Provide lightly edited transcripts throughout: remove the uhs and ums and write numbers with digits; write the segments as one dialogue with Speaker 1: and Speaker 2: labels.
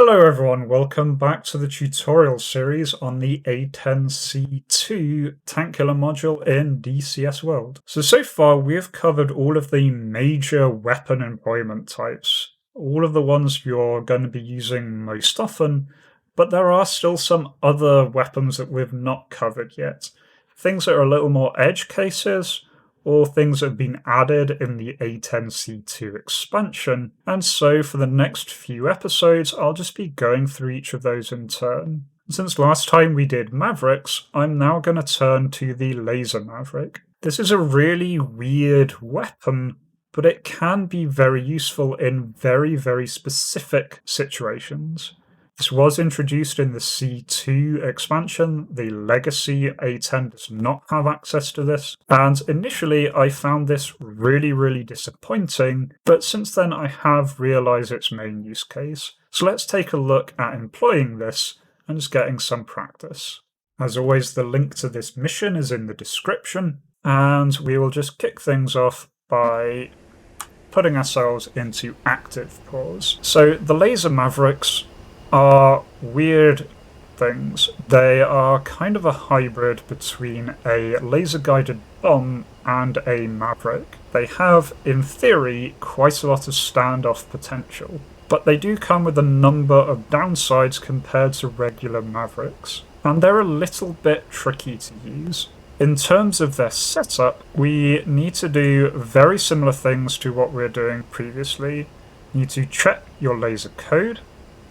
Speaker 1: Hello everyone, welcome back to the tutorial series on the A10-CII Tank Killer Module in DCS World. So far we have covered all of the major weapon employment types, all of the ones you're going to be using most often, but there are still some other weapons that we've not covered yet. Things that are a little more edge cases, or things that have been added in the A10-CII expansion, and so for the next few episodes I'll just be going through each of those in turn. Since last time we did Mavericks, I'm now going to turn to the Laser Maverick. This is a really weird weapon, but it can be very useful in very specific situations. This was introduced in the C2 expansion. The Legacy A10 does not have access to this, and initially I found this really disappointing, but since then I have realised its main use case. So let's take a look at employing this and just getting some practice. As always, the link to this mission is in the description, and we will just kick things off by putting ourselves into active pause. So the Laser Mavericks are weird things. They are kind of a hybrid between a laser-guided bomb and a Maverick. They have, in theory, quite a lot of standoff potential, but they do come with a number of downsides compared to regular Mavericks, and they're a little bit tricky to use. In terms of their setup, we need to do very similar things to what we were doing previously. You need to check your laser code.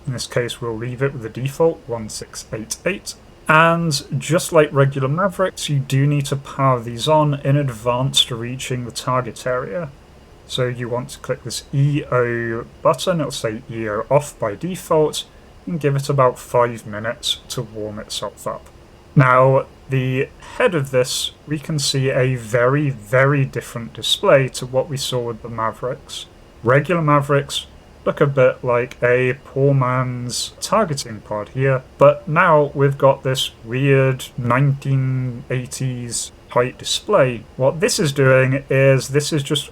Speaker 1: In this case, we'll leave it with the default 1688. And just like regular Mavericks, you do need to power these on in advance to reaching the target area. So you want to click this EO button, it'll say EO off by default, and give it about 5 minutes to warm itself up. Now, the head of this, we can see a very different display to what we saw with the Mavericks. Regular Mavericks look a bit like a poor man's targeting pod here, but now we've got this weird 1980s type display. What this is doing is this is just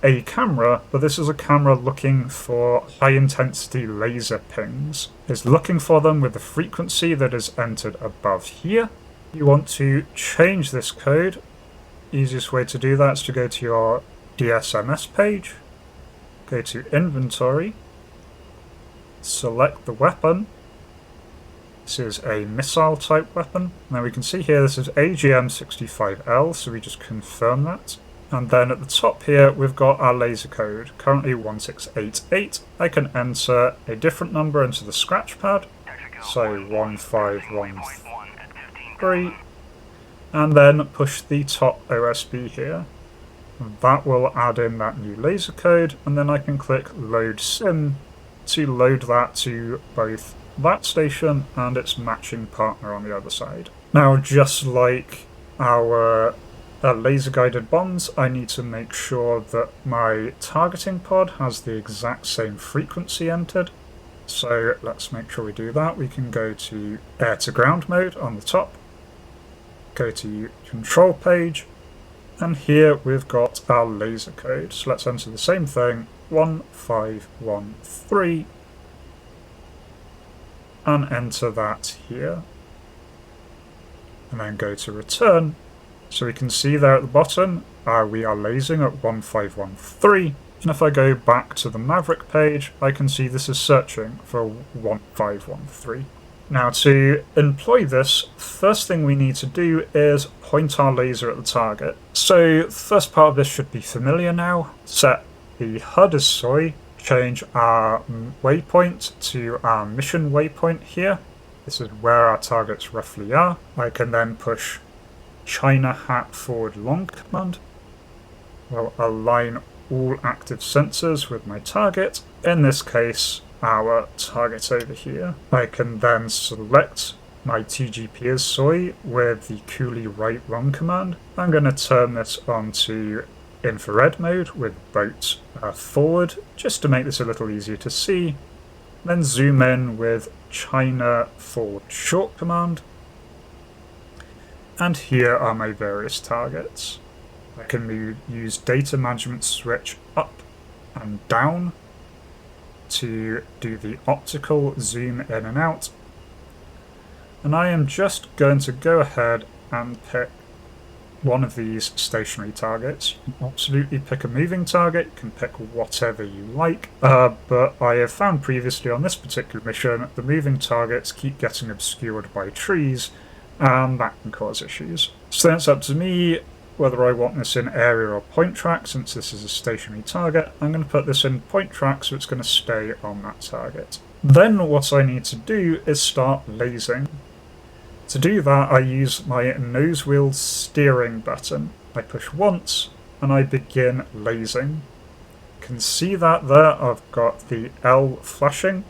Speaker 1: a camera, but this is a camera looking for high intensity laser pings. It's looking for them with the frequency that is entered above here. You want to change this code. Easiest way to do that is to go to your DSMS page. Go to Inventory, select the weapon. This is a missile type weapon. Now we can see here this is AGM-65L, so we just confirm that. And then at the top here we've got our laser code, currently 1688. I can enter a different number into the scratch pad, so 1513, and then push the top OSB here. That will add in that new laser code, and then I can click Load Sim to load that to both that station and its matching partner on the other side. Now, just like our laser-guided bombs, I need to make sure that my targeting pod has the exact same frequency entered. So let's make sure we do that. We can go to air-to-ground mode on the top, go to control page, and here we've got our laser code. So let's enter the same thing, 1513, and enter that here. And then go to return. So we can see there at the bottom, we are lasing at 1513. And if I go back to the Maverick page, I can see this is searching for 1513. Now, to employ this, first thing we need to do is point our laser at the target. So the first part of this should be familiar now. Set the HUD as soy, change our waypoint to our mission waypoint here. This is where our targets roughly are. I can then push China hat forward long command. We'll align all active sensors with my target. In this case, our target over here. I can then select my TGP as soy with the coolie right wrong command. I'm going to turn this on to infrared mode with boat forward, just to make this a little easier to see. Then zoom in with China forward short command. And here are my various targets. I can use data management switch up and down to do the optical zoom in and out. And I am just going to go ahead and pick one of these stationary targets. You can absolutely pick a moving target, you can pick whatever you like, but I have found previously on this particular mission the moving targets keep getting obscured by trees, and that can cause issues. So then it's up to me whether I want this in area or point track. Since this is a stationary target, I'm going to put this in point track so it's going to stay on that target. Then what I need to do is start lasing. To do that, I use my nose wheel steering button. I push once and I begin lasing. You can see that there, I've got the L flashing,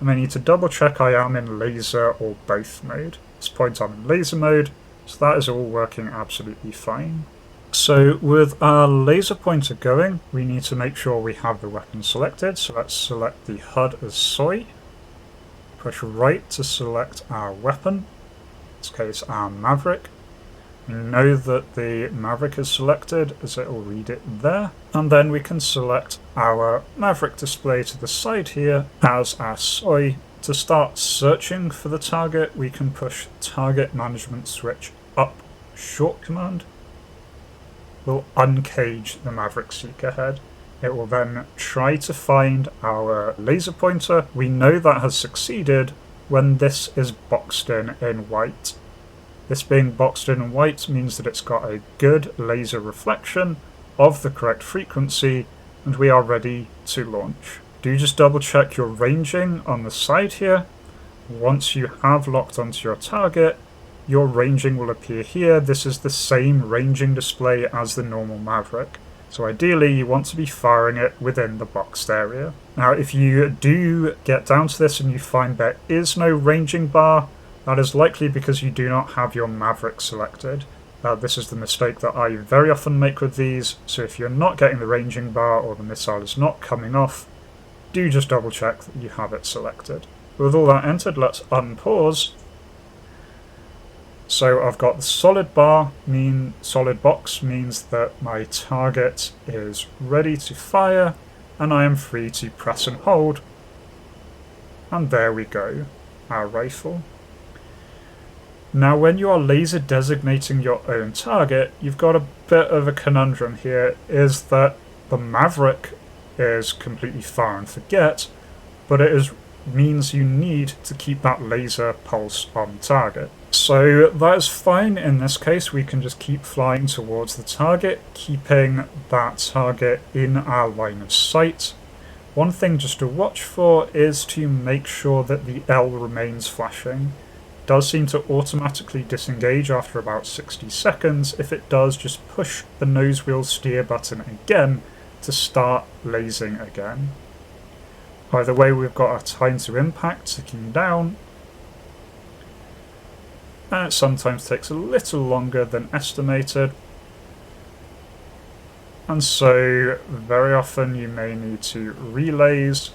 Speaker 1: and I need to double check I am in laser or both mode. At this point I'm in laser mode, so that is all working absolutely fine. So with our laser pointer going, we need to make sure we have the weapon selected, so let's select the HUD as soy. Push right to select our weapon. In this case our Maverick. We know that the Maverick is selected as it will read it there, and then we can select our Maverick display to the side here as our soy. To start searching for the target, we can push target management switch up short command. We'll uncage the Maverick seeker head. It will then try to find our laser pointer. We know that has succeeded when this is boxed in white. This being boxed in white means that it's got a good laser reflection of the correct frequency, and we are ready to launch. Do just double check your ranging on the side here. Once you have locked onto your target, your ranging will appear here. This is the same ranging display as the normal Maverick. So ideally you want to be firing it within the boxed area. Now if you do get down to this and you find there is no ranging bar, that is likely because you do not have your Maverick selected. This is the mistake that I very often make with these, so if you're not getting the ranging bar or the missile is not coming off, do just double check that you have it selected. With all that entered, let's unpause. So I've got the solid bar, solid box means that my target is ready to fire, and I am free to press and hold. And there we go, our rifle. Now when you are laser designating your own target, you've got a bit of a conundrum here, is that the Maverick is completely fire and forget, but it means you need to keep that laser pulse on target. So that is fine in this case. We can just keep flying towards the target, keeping that target in our line of sight. One thing just to watch for is to make sure that the L remains flashing. It does seem to automatically disengage after about 60 seconds. If it does, just push the nose wheel steer button again to start lasing again. Either way, we've got our time to impact ticking down, and it sometimes takes a little longer than estimated, and so very often you may need to relays.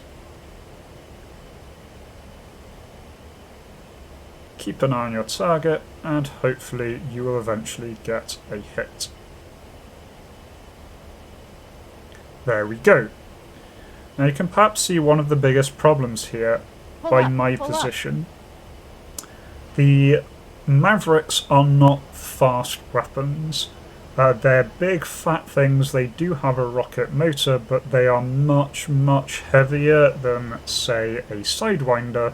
Speaker 1: Keep an eye on your target, and hopefully you will eventually get a hit. There we go. Now you can perhaps see one of the biggest problems here by my position. The Mavericks are not fast weapons. They're big fat things. They do have a rocket motor, but they are much, much heavier than, say, a Sidewinder,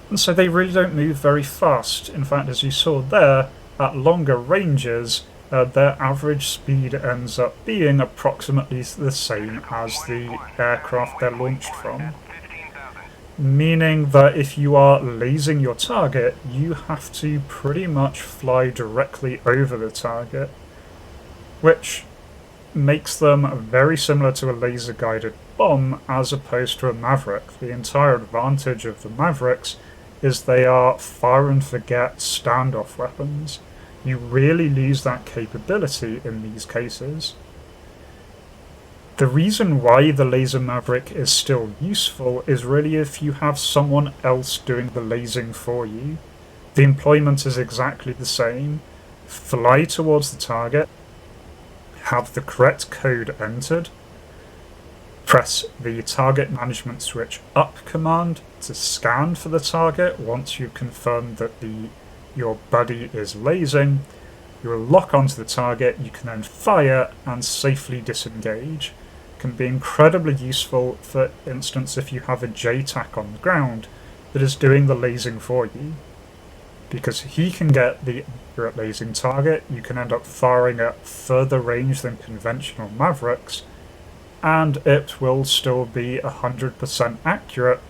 Speaker 1: and so they really don't move very fast. In fact, as you saw there, at longer ranges, their average speed ends up being approximately the same as the aircraft they're launched from. Meaning that if you are lasing your target, you have to pretty much fly directly over the target, which makes them very similar to a laser-guided bomb as opposed to a Maverick. The entire advantage of the Mavericks is they are fire-and-forget standoff weapons. You really lose that capability in these cases. The reason why the Laser Maverick is still useful is really if you have someone else doing the lasing for you. The employment is exactly the same. Fly towards the target, have the correct code entered, Press the target management switch up command to scan for the target. Once you've confirmed that your buddy is lasing, you will lock onto the target, you can then fire and safely disengage. It can be incredibly useful, for instance, if you have a J-TAC on the ground that is doing the lasing for you. Because he can get the accurate lasing target, you can end up firing at further range than conventional Mavericks, and it will still be 100% accurate,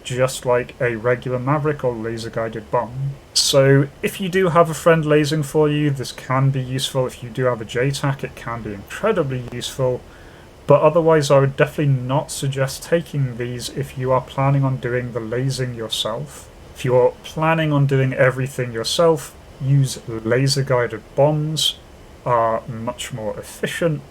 Speaker 1: just like a regular Maverick or laser-guided bomb. So if you do have a friend lasing for you, this can be useful. If you do have a J-TAC, it can be incredibly useful. But otherwise, I would definitely not suggest taking these if you are planning on doing the lasing yourself. If you're planning on doing everything yourself, use laser-guided bombs, are much more efficient.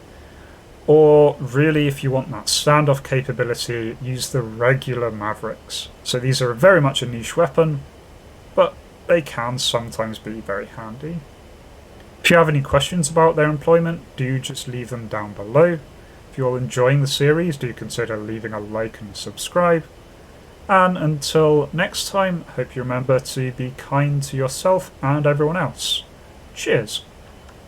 Speaker 1: Or really, if you want that standoff capability, use the regular Mavericks. So these are very much a niche weapon, but they can sometimes be very handy. If you have any questions about their employment, do just leave them down below. If you're enjoying the series, do consider leaving a like and subscribe. And until next time, hope you remember to be kind to yourself and everyone else. Cheers!